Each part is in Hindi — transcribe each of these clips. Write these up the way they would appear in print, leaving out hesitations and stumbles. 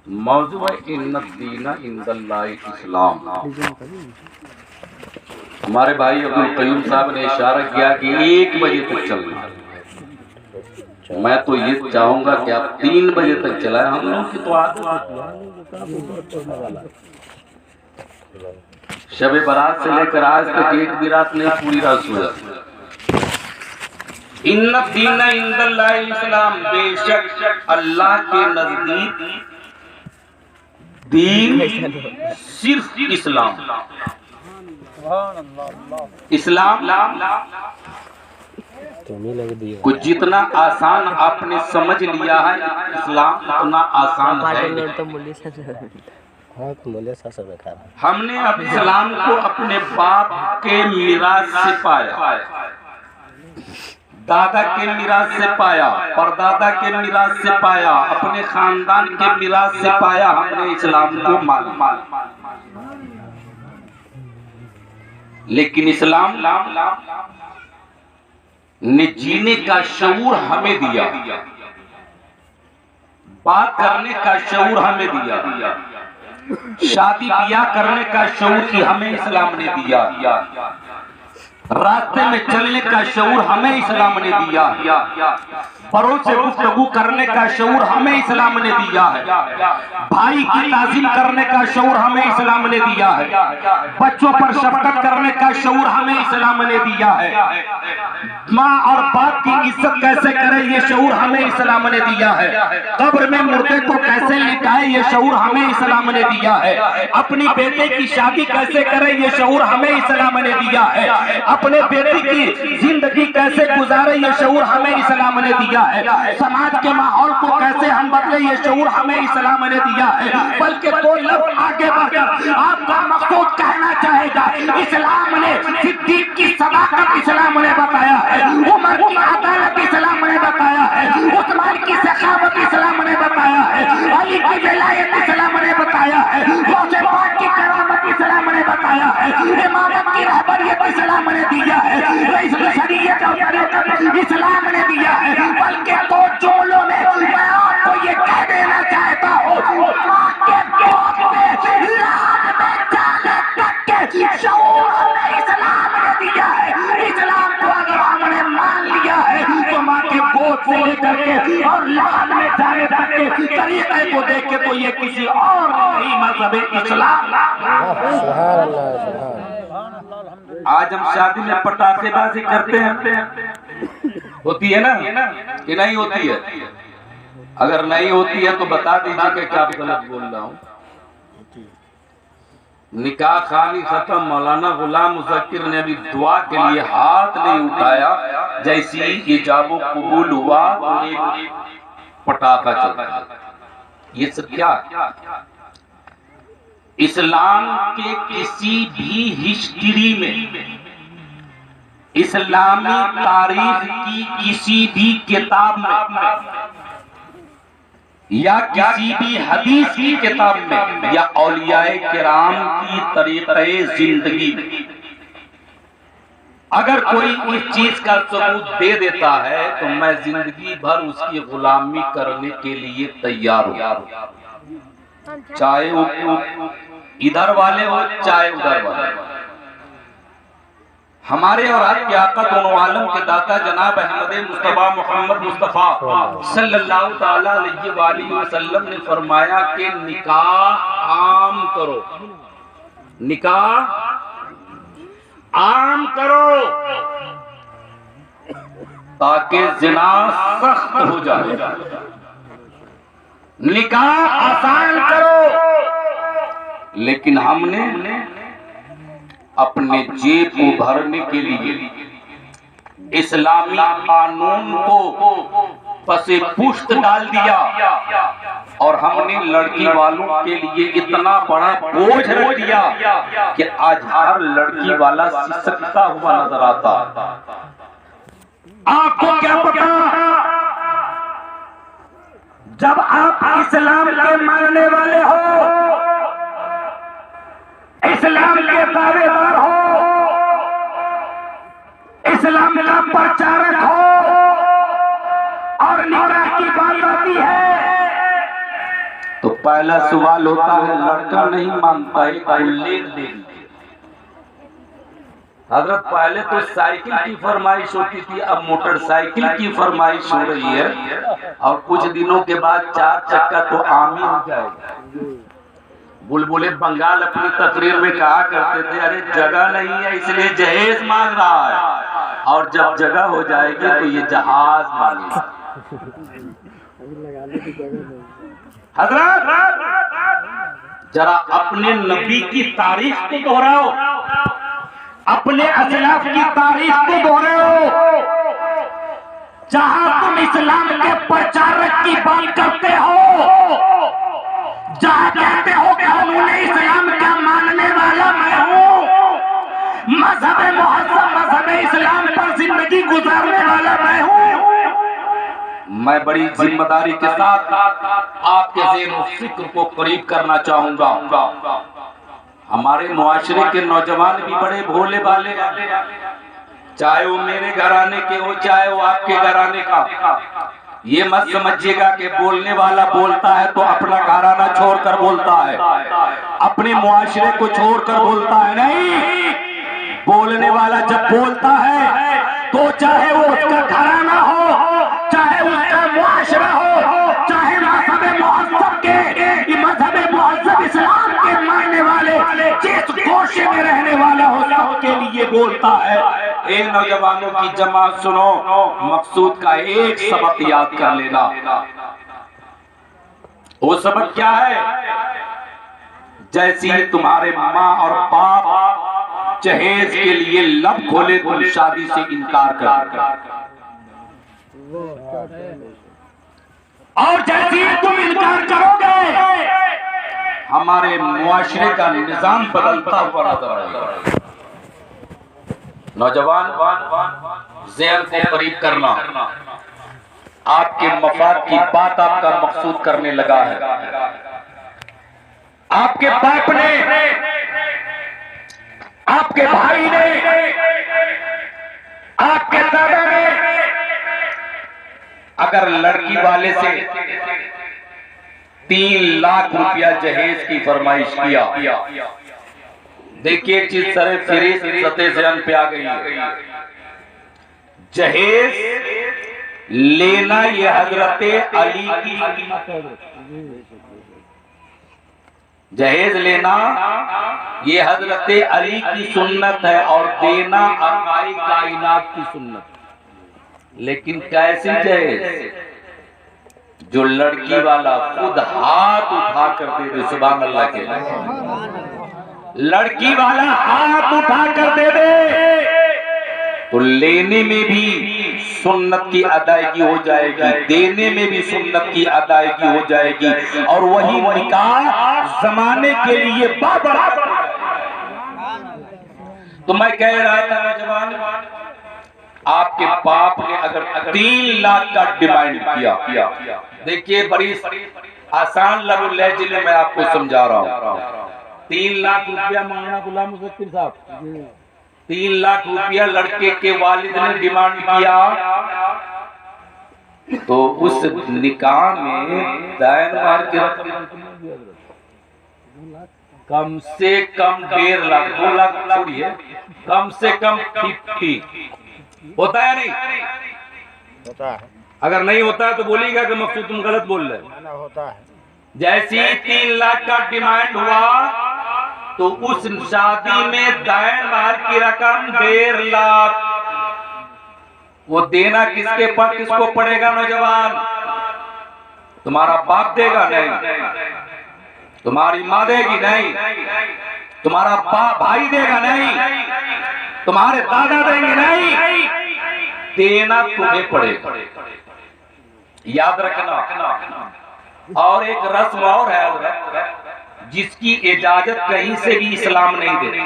मौजू है इन्नद्दीना इंदल्लाहि इस्लाम। हमारे भाई अब्दुल कयूम साहब ने इशारा किया कि 1 बजे तक चलना। मैं तो ये चाहूंगा कि आप 3 बजे तक चलाएं। हम लोग की तो आदत शब बारात से लेकर आज तक एक भी रात नहीं पूरी रात सोया। इन्नद्दीना इंदल्लाहि इस्लाम, बेशक अल्लाह के नजदीक दीन सिर्फ इस्लाम। इस्लाम को जितना आसान आपने समझ लिया है, इस्लाम उतना आसान है। हमने अब इस्लाम को अपने बाप के मिराज से पाया, दादा के मिराज से पाया, परदादा के मिराज से पाया, अपने खानदान के मिराज से पाया। हमने इस्लाम को माना, लेकिन इस्लाम ने जीने का शऊर हमें दिया, बात करने का शऊर हमें दिया, शादी ब्याह करने का शऊर की हमें इस्लाम ने दिया, रास्ते में चलने का शऊर हमें इस्लाम ने दिया, बड़ों से गुफ्तगू करने का शऊर हमें इस्लाम ने दिया है, भाई की ताज़ीम करने का शऊर हमें इस्लाम ने दिया है, बच्चों पर शफकत करने का शऊर हमें इस्लाम ने दिया है, माँ और बाप की इज्जत कैसे करे ये शऊर हमें इस्लाम ने दिया है, कब्र में मुर्दे को कैसे लिटाए ये शऊर हमें इस्लाम ने दिया है, अपनी बेटे की शादी कैसे करे ये शऊर हमें इस्लाम ने दिया है, अपने बेटे की जिंदगी कैसे गुजारे ये शऊर हमें इस्लाम ने दिया है, समाज के माहौल को कैसे हम बदले ये शऊर हमें इस्लाम ने दिया है। बल्कि 2 लफ्ज आगे बढ़कर आपका मकसूद कहना चाहेगा, इस्लाम ने सिद्दीक की सदाकत इस्लाम ने बताया है, उमर की अदालत इस्लाम ने बताया है, उस्मान की सखावत इस्लाम ने बताया है, अली की विलायत इस्लाम ने बताया है, गौसे पाक की करामत इस्लाम ने बताया है, इमामत की रहबरियत इस्लाम ने दिया है, रईस शरीयत और तरीक़त इस्लाम ने दिया है। बल्कि 2 जुमलों में मैं आपको ये कह देना चाहता हूँ, माँ के गोद में लाल में जाने तक के शऊर हमें इस्लाम ने दिया है। इस्लाम को अगर हमने मान लिया है तो माँ के गोद से लेकर के और लाल में जाने तक के तरीके को देख के तो ये किसी और नहीं, मज़हब इस्लाम। आज हम शादी में पटाखेबाजी करते हैं, होती है ना कि नहीं होती है? अगर नहीं होती है तो बता दीजिए कि क्या गलत बोल रहा हूँ। निकाह खानी खत्म, मौलाना गुलाम मुज़क्किर ने अभी दुआ के लिए हाथ नहीं उठाया, जैसे ही इजाबो कबूल हुआ तो एक पटाखा चला। ये सब क्या? इस्लाम के किसी भी हिस्ट्री में, इस्लामी तारीख की किसी भी किताब में या किसी भी हदीस की किताब में या औलियाए किराम की तरीक़े जिंदगी में अगर कोई इस चीज का सबूत दे देता है तो मैं जिंदगी भर उसकी गुलामी करने के लिए तैयार हूं, चाहे वो इधर वाले हो चाहे उधर वाले। हमारे और आपके आका दोनों आलम के दाता जनाब अहमद मुस्तफा मोहम्मद मुस्तफा सल्लल्लाहु ताला अलैहि वसल्लम ने फरमाया कि निकाह आम करो, निकाह आम करो ताकि जिना सख्त हो जाए, निकाह आसान करो। लेकिन हमने अपने जेब को भरने के लिए इस्लामी कानून को पसे पुश्त डाल दिया और हमने लड़की वालों के लिए इतना बड़ा बोझ रख दिया कि आज हर लड़की वाला सिसकता हुआ नजर आता। आपको क्या पता, जब आप इस्लाम के मानने वाले हो, इस्लाम के दावेदार हो, इस्लाम का प्रचारक हो और निकाह की बात आती है तो पहला सवाल होता है, लड़का नहीं मानता है हजरत, पहले तो साइकिल की फरमाइश होती थी, अब मोटरसाइकिल की फरमाइश हो रही है, और कुछ दिनों के बाद 4 चक्का तो आम ही हो जाएगा। बुलबुले बंगाल अपनी तकरीर में कहा करते थे, अरे जगह नहीं है इसलिए जहेज मांग रहा है, और जब जगह हो जाएगी तो ये जहाज मांगेगा। हजरत जरा अपने नबी की तारीफ को दोहराओ, अपने असलाफ की तारीफ को दोहराओ। जहां तुम इस्लाम के प्रचारक की बात करते हो, जहां कहते हो कि उन्होंने इस्लाम का मानने वाला मैं हूं, मजहब मुहज्जम मजहब इस्लाम पर जिंदगी गुजारने वाला मैं हूं, मैं बड़ी जिम्मेदारी के साथ आपके ज़हन फिक्र को करीब करना चाहूंगा। हमारे मुआशरे के नौजवान भी बड़े भोले भाले, चाहे वो मेरे घराने के हो चाहे वो आपके घराने का। ये मत समझिएगा कि बोलने वाला बोलता है तो अपना घराना छोड़कर बोलता है, अपने मुआशरे को छोड़कर बोलता है। नहीं, बोलने वाला जब बोलता है तो चाहे वो उसका घराना हो, चाहे उसका मुआशरा हो, चाहे मजहब मुहज्जम के मजहब मुहज्जम इस्लाम के मानने वाले जिस गोशे में रहने वाला हो, सबके लिए बोलता है। ए नौजवानों की जमात सुनो, मकसूद का एक सबक याद कर लेना। वो सबक क्या है? जैसे ही तुम्हारे माँ और बाप जहेज के लिए लब खोले, तुम शादी से इनकार कर, और जैसे ही तुम इनकार करोगे, हमारे मुआशरे का निजाम बदलता हुआ नजर आएगा। नौजवान ज़हन को करीब करना, आपके मफाद की बात आपका मकसूद करने लगा है। आपके बाप ने, आपके भाई ने, आपके दादा ने अगर लड़की वाले से 3 लाख रुपया जहेज की फरमाइश किया, देखिए एक चीज सरे फिरी सते ज़हन पे आ गई है। जहेज लेना ये हजरत अली की, जहेज लेना ये हजरत अली की सुन्नत है, और देना आकाए कायनात की सुन्नत। लेकिन कैसी जहेज? जो लड़की वाला खुद हाथ उठा कर दे दे, सुभान अल्लाह के, लड़की वाला हाथ उठा कर दे दे, तो लेने में भी सुन्नत की अदायगी हो जाएगी, देने में भी सुन्नत की अदायगी हो जाएगी, और वही निकाह जमाने के लिए बाबराबर। तो मैं कह रहा था नौजवान, आपके बाप ने अगर 3 लाख का डिमांड किया, देखिए बड़ी आसान लफ्ज़ लहजे में मैं आपको समझा रहा हूँ। 3 लाख रुपया मांगना गुलाम मुज़फ़्फ़र साहब, 3 लाख रुपया लड़के के वालिद ने डिमांड किया, तो उस निकाह में दायन मार के कम से कम 1.5 लाख, 2 लाख छोड़िए, कम से कम 50 होता है। नहीं होता है, अगर नहीं होता है तो बोलिएगा कि मकसूद तुम गलत बोल रहे हो। होता है। जैसे 3 लाख का डिमांड हुआ, तो उस शादी में दायन मार की रकम 1.5 लाख, वो देना किसको पड़ेगा नौजवान? तुम्हारा बाप देगा? नहीं। तुम्हारी माँ देगी? नहीं। तुम्हारा भाई देगा? नहीं। तुम्हारे दादा देंगे? नहीं। देना तुम्हें पड़ेगा, याद रखना। और एक रस्म और है जिसकी इजाजत कहीं से भी इस्लाम नहीं देता।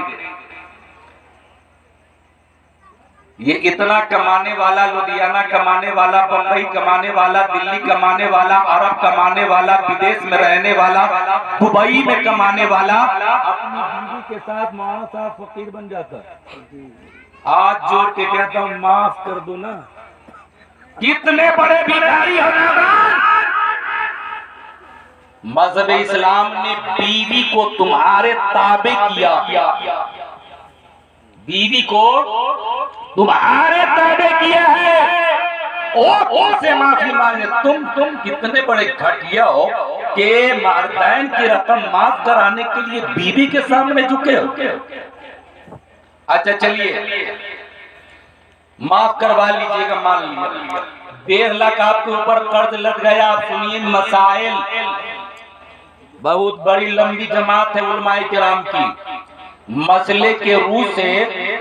ये इतना कमाने वाला, लुधियाना कमाने वाला, बंबई कमाने वाला, दिल्ली कमाने वाला, अरब कमाने वाला, विदेश में रहने वाला, दुबई में कमाने वाला, अपनी बीवी के साथ मौलाना साहब फकीर बन जाता है। हाथ जोड़ के कहता हूँ, माफ कर दो ना। कितने बड़े भिखारी हो, मजहब इस्लाम ने बीवी को तुम्हारे ताबे किया, बीवी को तुम्हारे ताबे किया है और तुमसे माफी मांगे। तुम कितने बड़े घटिया हो कि मर्दैन की रकम माफ कराने के लिए बीवी के सामने झुके हो। अच्छा चलिए माफ करवा लीजिएगा, मान लीजिए 1.5 लाख आपके ऊपर कर्ज लग गया। आप सुनिए मसाइल, बहुत बड़ी लंबी जमात है उलमाए किराम की। मसले के रूह से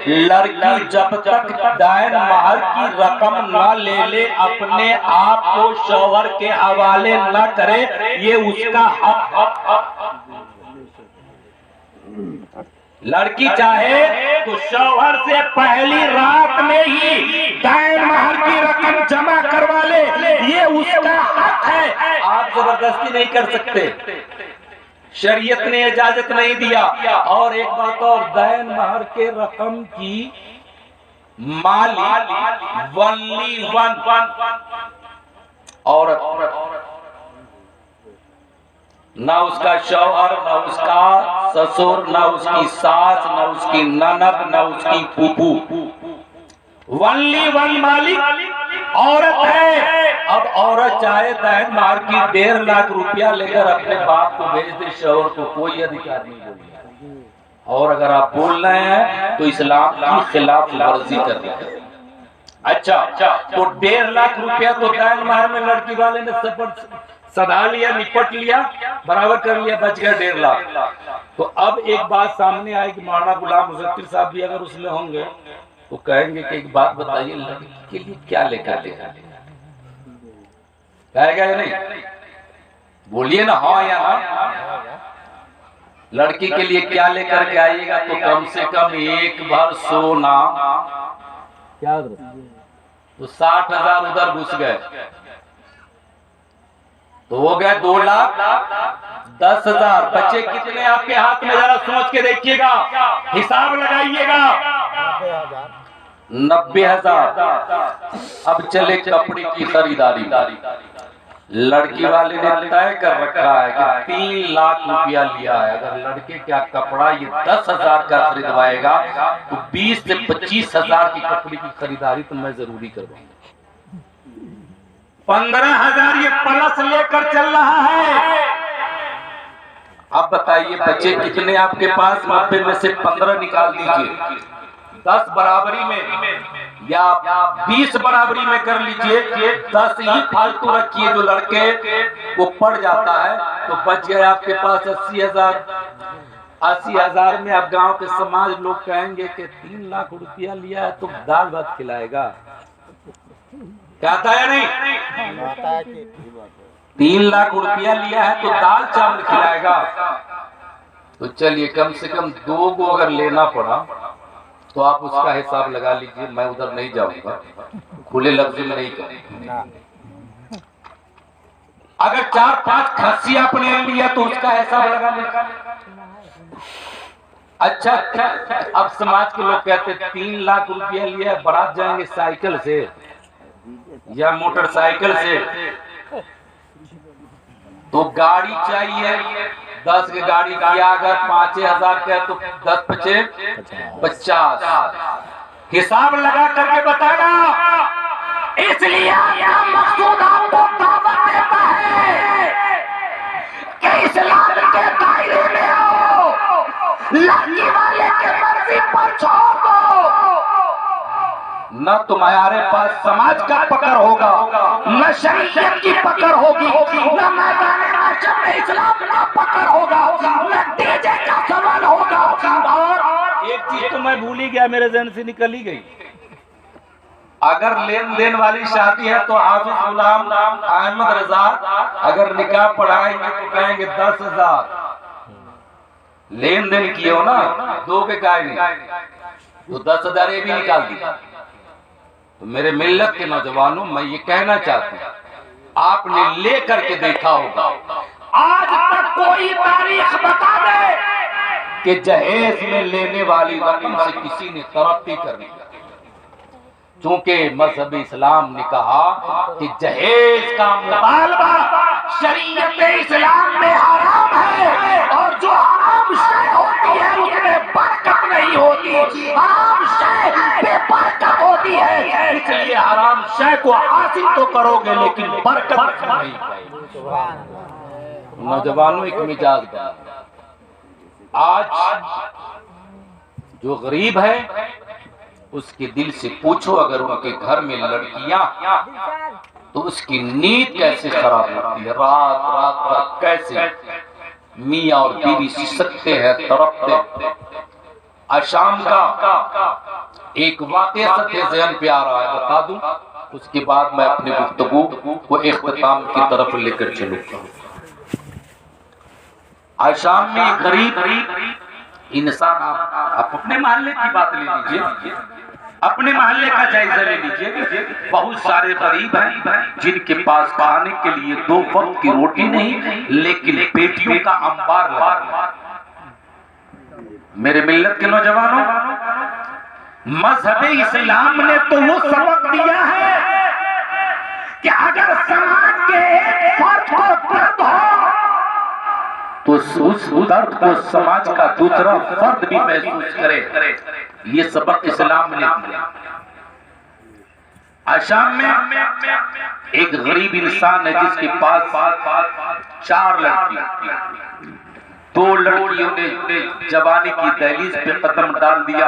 लड़की जब तक दायर महर की रकम न ले ले, अपने आप को शौहर के हवाले न करे, ये उसका हक। लड़की चाहे तो शौहर से पहली रात में ही दायर महर की रकम जमा करवा ले, ये उसका हक है। आप जबरदस्ती नहीं कर सकते, शरीयत ने इजाजत नहीं दिया। और एक बात और, दायर महर के रकम की मालिक वनली वन औरत, ना उसका शौहर, ना उसका ससुर, ना उसकी सास, ना उसकी ननद, ना उसकी फूफू, वनली वन मालिक औरत है। अब औरत चाहे दायर महर की 1.5 लाख रुपया लेकर अपने बाप को भेज दे, शौहर को कोई अधिकार नहीं बोलना। और अगर आप बोल रहे हैं तो इस्लाम की खिलाफ वर्जी कर रहे हैं। अच्छा तो 1.5 लाख रुपया तो दायर महर में लड़की वाले ने सधा लिया, निपट लिया, बराबर कर लिया, बच गया 1.5 लाख। तो अब एक बात सामने आएगी, मौलाना गुलाम मुज़फ्फर साहब भी अगर उसमें होंगे तो कहेंगे कि एक बात बताइए, लड़की के लिए क्या लेकर देगा, कहेगा या नहीं? बोलिए ना, हाँ या ना। लड़की के लिए क्या लेकर के आइएगा? तो कम से कम एक भर सोना, क्या तो 60,000 उधर घुस गए, तो हो गए 2,10,000। बच्चे कितने आपके हाथ में, जरा सोच के देखिएगा, हिसाब लगाइएगा। 90,000। अब चले कपड़े की खरीदारी। लड़की वाले ने तय कर रखा है कि 3 लाख रुपया लिया है। अगर लड़के का कपड़ा ये 10,000 का खरीदवाएगा तो 20 से 25,000 की कपड़े की खरीदारी तो मैं जरूरी करवाऊंगा। 15,000 ये प्लस लेकर चल रहा है। अब बताइए बच्चे कितने आपके पास? 90 में से 15 निकाल दीजिए, 10 बराबरी में या 20 बराबरी में कर लीजिए, 10 ही फालतू रखिए जो लड़के वो पड़ जाता है, तो बच गए आपके पास 80,000। 80,000 में अब गांव के समाज लोग कहेंगे कि 3 लाख रुपया लिया है तो दाल भात खिलाएगा, कहता है नहीं? 3 लाख रुपया लिया है तो दाल चावल खिलाएगा। तो चलिए कम से कम 2 को अगर लेना पड़ा तो आप उसका हिसाब लगा लीजिए। मैं उधर नहीं जाऊंगा, खुले लफ्ज में नहीं कहूंगा। अगर 4-5 खस्सी आपने लिया तो उसका हिसाब लगा लीजिए। अच्छा अब समाज के लोग कहते 3 लाख रुपया लिया है, बारात जाएंगे साइकिल से या मोटरसाइकिल से, तो गाड़ी चाहिए 10 की गाड़ी किया, अगर 5,000 का तो 10 × 5 = 50। हिसाब लगा करके बताना। इसलिए मकसूद आपको दावत देता है कि इस्लाम के दायरे में आओ, लड़की वाले के मर्जी पर छोड़ दो। न तुम्हारे पास समाज का पकड़ होगा, न शरीयत की पकड़ होगी, न मैदान माशर में इस्लाम का पकड़ होगा, न डीजे का सवाल होगा। और एक चीज तो मैं भूल ही गया, मेरे जहन से निकल ही गई। अगर लेन देन वाली शादी है तो हाफिज गुलाम अहमद रजा अगर निकाह पढ़ाएंगे तो कहेंगे 10,000। लेन देन किए हो ना, 2 के कहेंगे तो 10,000 ये भी निकाल दिया। तो मेरे मिल्लत के नौजवानों, मैं ये कहना चाहता हूँ, आपने ले करके देखा होगा, आज तक कोई तारीख बता दे कि जहेज में लेने वाली रकम से किसी ने तरक्की करनी। चूंकि मजहब इस्लाम ने कहा कि जहेज का मुतालबा शरीयत इस्लाम में हराम है, और जो हराम शय होती है उसमें बरकत नहीं होती, हराम शय बेबरकत होती है। इसलिए हराम शय को हासिल तो करोगे लेकिन बरकत नहीं पाएगी। नौजवानों एक मिजाज बना, आज जो गरीब है उसके दिल से पूछो, अगर उनके घर में लड़कियां तो उसकी नींद कैसे खराब होती है, रात रात भर कैसे मियां और बीवी सिसकते हैं, तड़पते। आशाम का एक वाक़या सत्य ज़हन पे आ रहा है, बता दूं, उसके बाद मैं अपनी गुफ्तगू को इख्तिताम की तरफ लेकर चलूंगा। आशाम में एक गरीब इंसान, आप अपने मोहल्ले की बात ले लीजिए, अपने मोहल्ले का जायजा ले लीजिए। बहुत सारे गरीब हैं जिनके पास खाने के लिए 2 वक्त की रोटी नहीं, लेकिन पेटियों का अंबार लगा। मेरे मिल्लत के नौजवानों, मजहब इस्लाम ने तो वो सबक दिया है कि अगर समाज के एक फर्द को दर्द हो तो उस दर्द को समाज का दूसरा फर्द भी महसूस करे। ये सबक इस्लाम ने दिया। आशाम में एक गरीब इंसान है जिसके पास 4 लड़की, 2 लड़कियों ने जवानी की दहलीज पे कदम डाल दिया,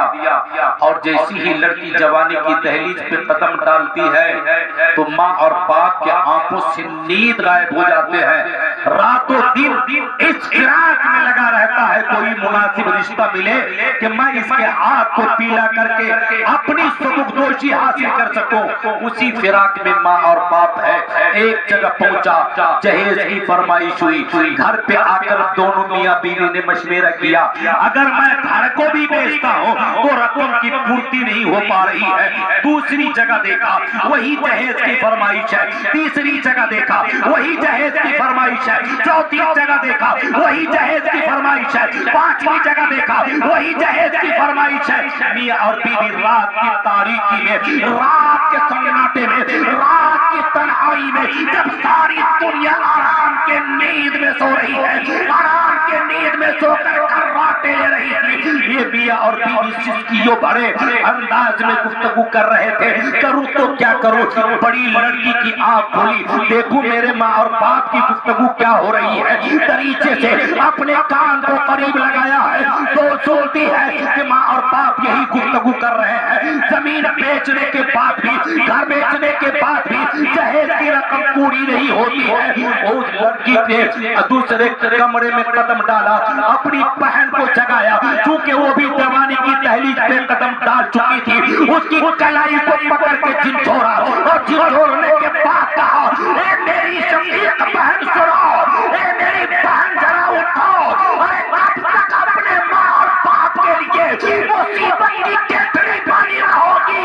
और जैसी ही लड़की जवानी की दहलीज पे कदम डालती है तो माँ और बाप के आंखों से नींद गायब हो जाते हैं। रातों दिन इस फिराक में लगा रहता है कोई मुनासिब रिश्ता मिले कि मैं इसके हाथ को पीला करके अपनी सुबुकदोशी हासिल कर सकूं। उसी फिराक में माँ और बाप है। एक जगह पहुंचा, जहेज की फरमाइश हुई, घर पे आकर दोनों मियां बीवी ने मशवरा किया, अगर मैं घर को भी बेचता हूँ तो रकम की पूर्ति नहीं हो पा रही है। दूसरी जगह देखा, वही जहेज की फरमाइश है। तीसरी जगह देखा, वही जहेज की फरमाइश है। चौथी जगह देखा, वही जहेज की फरमाइश है। 5वीं जगह देखा, वही जहेज की फरमाइश है। मियां और बीवी रात की तारीकी में, रात के सन्नाटे में, रात की तन्हाई में, जब सारी दुनिया आराम के नींद में सो रही है, आराम के नींद में सोकर खर्राटे ले रही थी, ये मियां और बीवी सिसकियों भरे अंदाज में गुफ्तगू कर रहे थे। करूं तो क्या करूं, बड़ी लड़की की आंख खोली, देखूं मेरे माँ और बाप की गुफ्तगू क्या हो रही है। तरीके से अपने कान को करीब लगाया है तो सुनती है कि माँ और बाप यही गुफ्तगू कर रहे हैं। जमीन बेचने के बाद भी, घर बेचने के बाद भी जहेज की रकम पूरी नहीं होती है। उस लड़की ने दूसरे कमरे में कदम डाला, अपनी बहन को जगाया, क्योंकि वो भी जवानी की दहलीज पे कदम डाल चुकी थी। उसकी कलाई को पकड़ के झिझोरा, और झिझोरने के बाद कहा, ए मेरी शकीक बहन सुनो, ए मेरी बहन जरा उठो, अरे कब तक अपने माँ और बाप के लिए मुसीबत की केतली बनी रहोगी।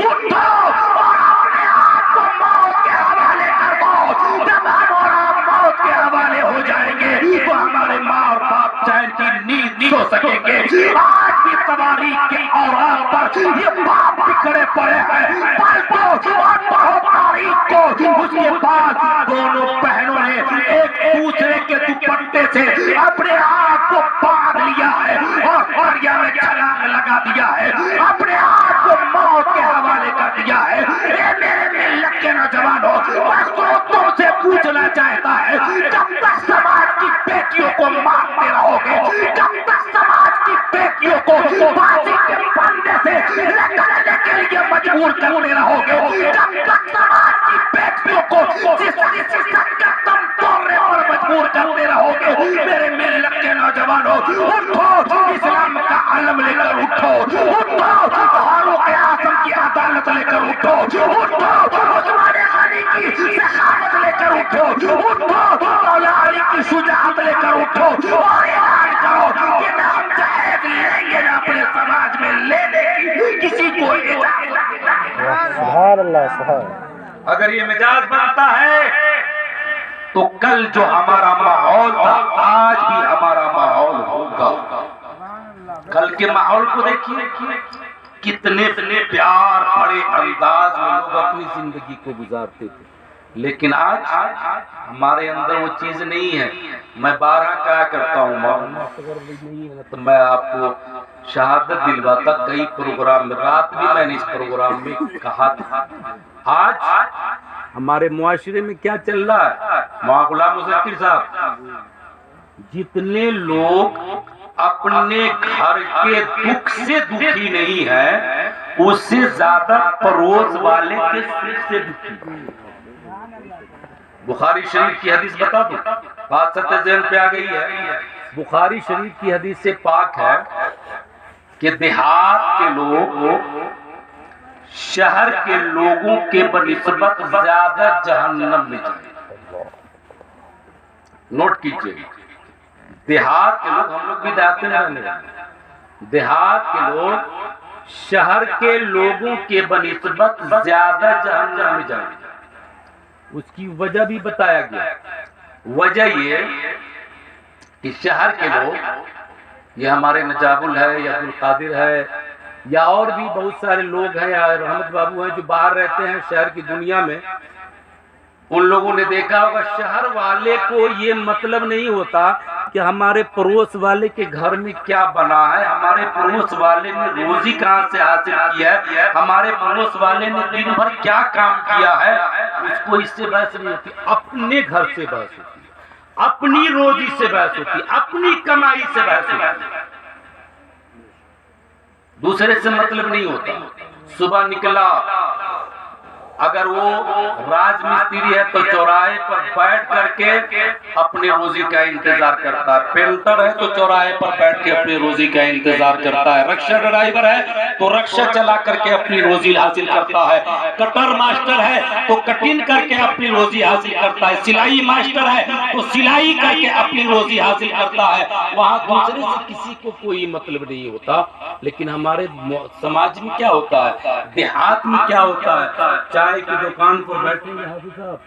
उठो और अपने आप को मौत के हवाले कर दो। जब हम और आप मौत के हवाले हो जाएंगे तो हमारे माँ और बाप चैन की नींद नहीं सो सकेंगे। आज भी सवारी के औरात पर ये बाप बिखरे पड़े हैं। पलटो और पढ़ो तारीख को। उसके बाद दोनों बहनों ने एक दूसरे के दुपट्टे से अपने आप को बांध लिया है और दरिया में छलांग लगा दिया है, अपने आप को मौत के हवाले कर दिया है। ये मेरे मिल्लत के नौजवानों, बस तो तुमसे पूछना चाहता है, जब तक समाज की बेटियों को मारते रहोगे, जब तक समाज की बेटियों को फांसी के फंदे से लटकने के लिए मजबूर करते रहोगे, जब तक समाज की बेटियों को दम तोड़ने पर मजबूर करते रहोगे, मेरे मिल्लत के नौजवानों, उठो, इस्लाम का अलम लेकर उठो, उठो, फारूक आज़म की अदालत लेकर उठो, उठो, उस्मान गनी की सखावत लेकर उठो, उठो, मौला अली की शुजाअत लेकर उठो और ऐलान करो कि हम जहेज लेंगे ना अपने समाज में लेने की किसी को इजाजत। अगर ये मिजाज बनता है तो कल जो हमारा माहौल था आज भी हमारा माहौल होगा। कल के माहौल को देखिए, कितने प्यार भरे अंदाज में लोग अपनी जिंदगी को गुजारते थे। लेकिन आज हमारे अंदर वो चीज नहीं है। मैं 12 क्या करता हूँ, तो मैं आपको शहादत दिलवाता। कई प्रोग्राम में, रात भी मैंने इस प्रोग्राम में कहा था। आज हमारे मुआशरे में क्या चल रहा है, मौलाना गुलाम मुज़फ़्फ़र साहब, जितने लोग अपने घर के दुख से दुखी नहीं है, उससे ज्यादा पड़ोस वाले के सुख से दुखी। बुखारी शरीफ की हदीस बता दो, बात सत्य ज़हन पे आ गई है। बुखारी शरीफ की हदीस से पाक है कि देहात के लोग शहर के लोगों के बनिस्बत ज्यादा जहन्नम में जाएंगे। नोट कीजिए, देहात के लोग, हम लोग भी देहात में रहने वाले, देहात के लोग शहर के लोगों के बनिस्बत ज्यादा जहन्नम में जाएंगे। उसकी वजह भी बताया गया। वजह ये कि शहर के लोग, ये हमारे नजाबुल है या अब्दुल कादिर है या और भी बहुत सारे लोग हैं या रहमत बाबू हैं जो बाहर रहते हैं शहर की दुनिया में, उन लोगों ने देखा होगा शहर वाले को ये मतलब नहीं होता कि हमारे पड़ोस वाले के घर में क्या बना है, हमारे पड़ोस वाले ने रोजी कहाँ से हासिल की है, हमारे पड़ोस वाले ने दिन भर क्या काम किया है। उसको इससे बहस नहीं होती, अपने घर से बहस होती, अपनी रोजी से बहस होती, अपनी कमाई से बहस होती, दूसरे से मतलब नहीं होता। सुबह निकला, अगर वो राजमिस्त्री है तो चौराहे पर बैठ करके अपने रोजी का इंतजार करता है, पेंटर है तो चौराहे पर बैठ के अपनी रोजी का इंतजार करता है, रिक्शा ड्राइवर है तो रिक्शा चला करके अपनी रोजी हासिल करता है, कटर मास्टर है तो कटिंग करके अपनी रोजी हासिल करता है, सिलाई मास्टर है तो सिलाई करके अपनी रोजी हासिल करता है। वहाँ दूसरे से किसी को कोई मतलब नहीं होता। लेकिन हमारे समाज में क्या होता है, देहात में क्या होता है, चाय की दुकान पर बैठेंगे हाफिज साहब,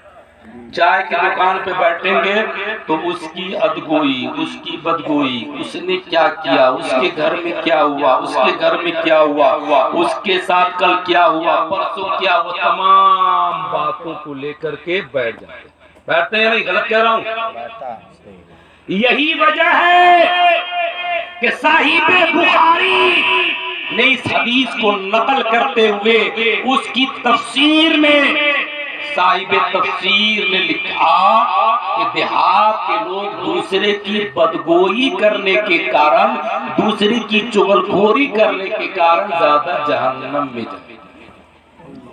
चाय की दुकान पे बैठेंगे तो उसकी अदगोई, उसकी बदगोई, उसने क्या किया, उसके घर में क्या हुआ, उसके घर में क्या हुआ, उसके साथ कल क्या हुआ, परसों क्या हुआ, तमाम बातों को लेकर के बैठ जाते। बैठते हैं, नहीं गलत कह रहा हूँ। यही वजह है कि साहिबे बुखारी ने इस हदीस को नकल करते हुए उसकी तफसीर में, साहिबे तफसीर ने लिखा कि देहात के लोग दूसरे की बदगोई करने के कारण, दूसरे की चुगलखोरी करने के कारण ज्यादा जहन्नम में जाते।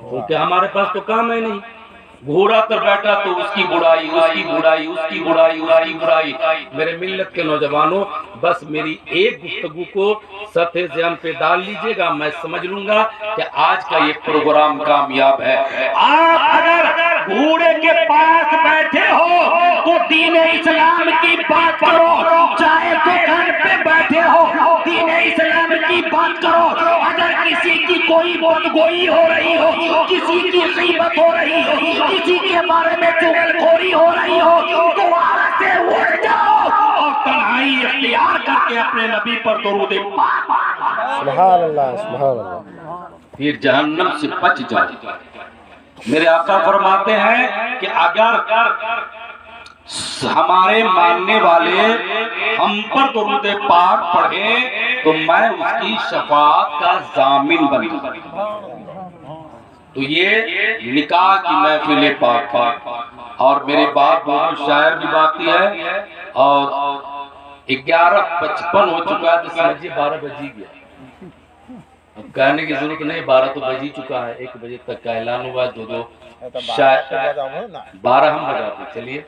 क्योंकि हमारे पास तो काम है नहीं, घोड़ा पर बैठा तो उसकी बुराई, उसकी बुराई, उसकी बुराई, उसकी बुराई। मेरे मिल्लत के नौजवानों, बस मेरी एक गुफ्तगू को सतह ज़हन पे डाल लीजिएगा, मैं समझ लूंगा कि आज का ये प्रोग्राम कामयाब है। आप अगर घोड़े के पास बैठे हो तो दीन इस्लाम की बात करो, चाहे दुकान पे बैठे हो दीन इस्लाम की बात करो। अगर किसी की कोई बदगोई हो रही हो, किसी की गीबत हो रही हो, किसी के बारे में चुगलखोरी हो रही हो, तो वहां से उठ जाओ और तन्हाई इख्तियार करके अपने नबी पर दुरूद पाक, सुभान अल्लाह, सुभान अल्लाह, फिर जहन्नम से बच जाओ। मेरे आका फरमाते हैं कि अगर हमारे मानने वाले हम पर दुरूद पाक पढ़े तो मैं उसकी शफाअत का जामिन बन जाऊं। तो ये निकाह की महफिल पाक पाक। और मेरे बाप बहुत शायर भी बाकी है और 11:55 हो चुका है, तो समझिए 12 बज ही गया। अब कहने की जरूरत नहीं, 12 तो बज ही चुका है, 1 बजे तक का ऐलान हुआ है, 2 शायद 12 हम बजाते। चलिए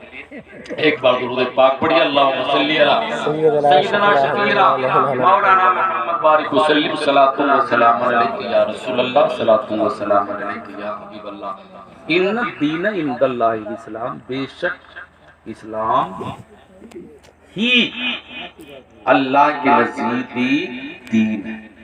एक बार दुरूद पाक पढ़िए, अल्लाहुम्मा सल्ली अला सय्यिदना शफीना मौलाना मुहम्मद बारिक वसल्लम, सलातु व सलाम अलैका या रसूल अल्लाह, सलातु व सलाम अलैका या हबीब अल्लाह। इन्न दीन इंदल्लाहिल इस्लाम, बेशक इस्लाम ही अल्लाह के नज़दीक दीन है।